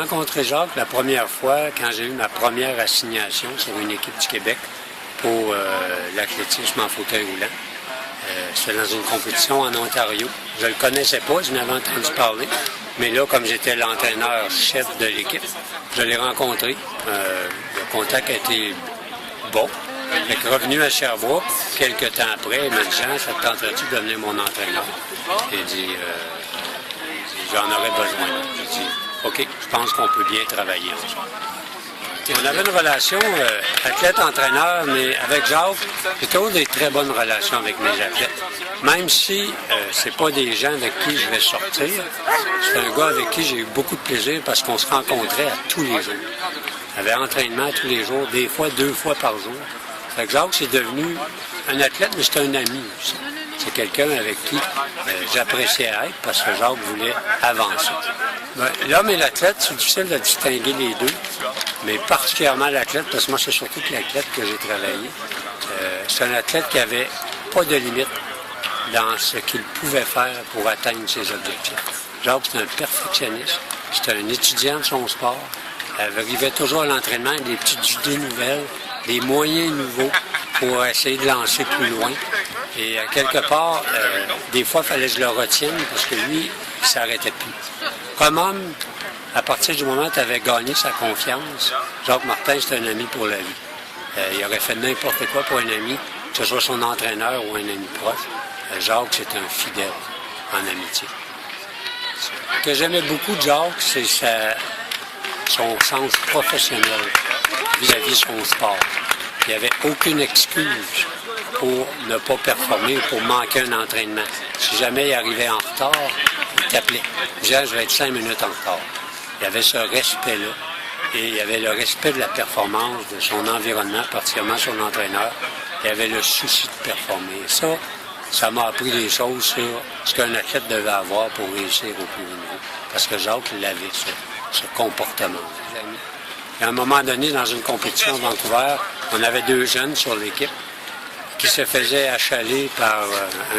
rencontré Jacques la première fois quand j'ai eu ma première assignation sur une équipe du Québec pour l'athlétisme en fauteuil roulant. C'était dans une compétition en Ontario. Je ne le connaissais pas, je n'avais entendu parler. Mais là, comme j'étais l'entraîneur-chef de l'équipe, je l'ai rencontré. Le contact a été bon. Fait que revenu à Sherbrooke, quelques temps après, il m'a dit « Jean, ça te tenterait-tu de devenir mon entraîneur? » J'ai dit j'en aurais besoin. J'ai dit « OK, je pense qu'on peut bien travailler ensemble. » On avait une relation athlète-entraîneur, mais avec Jacques, j'ai toujours des très bonnes relations avec mes athlètes. Même si c'est pas des gens avec qui je vais sortir, c'est un gars avec qui j'ai eu beaucoup de plaisir parce qu'on se rencontrait à tous les jours. Il avait entraînement tous les jours, des fois 2 fois par jour. Fait que Jacques, c'est devenu un athlète, mais c'est un ami aussi. C'est quelqu'un avec qui j'appréciais être parce que Jacques voulait avancer. L'homme et l'athlète, c'est difficile de distinguer les deux, mais particulièrement l'athlète, parce que moi, c'est surtout que l'athlète que j'ai travaillé. C'est un athlète qui n'avait pas de limite dans ce qu'il pouvait faire pour atteindre ses objectifs. Jacques, c'est un perfectionniste, c'est un étudiant de son sport. Il arrivait toujours à l'entraînement avec des petites idées nouvelles, des moyens nouveaux pour essayer de lancer plus loin. Et à quelque part, des fois, il fallait que je le retienne parce que lui, il ne s'arrêtait plus. Comme homme, à partir du moment où tu avais gagné sa confiance, Jacques Martin, c'est un ami pour la vie. Il aurait fait n'importe quoi pour un ami, que ce soit son entraîneur ou un ami proche. Jacques, c'est un fidèle en amitié. Ce que j'aimais beaucoup de Jacques, c'est son sens professionnel vis-à-vis de son sport. Il n'y avait aucune excuse pour ne pas performer ou pour manquer un entraînement. Si jamais il arrivait en retard, il t'appelait. Il disait, je vais être 5 minutes en retard. Il y avait ce respect-là. Et il y avait le respect de la performance, de son environnement, particulièrement son entraîneur. Il y avait le souci de performer. Et ça m'a appris des choses sur ce qu'un athlète devait avoir pour réussir au plus haut niveau. Parce que Jacques l'avait, ce comportement. À un moment donné, dans une compétition à Vancouver, on avait 2 jeunes sur l'équipe qui se faisaient achaler par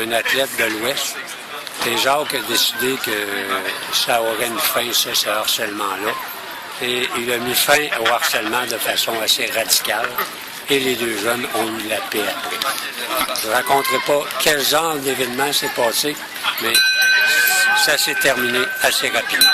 un athlète de l'Ouest. Et Jacques a décidé que ça aurait une fin, ce harcèlement-là. Et il a mis fin au harcèlement de façon assez radicale. Et les 2 jeunes ont eu la paix après. Je ne raconterai pas quel genre d'événement s'est passé, mais ça s'est terminé assez rapidement.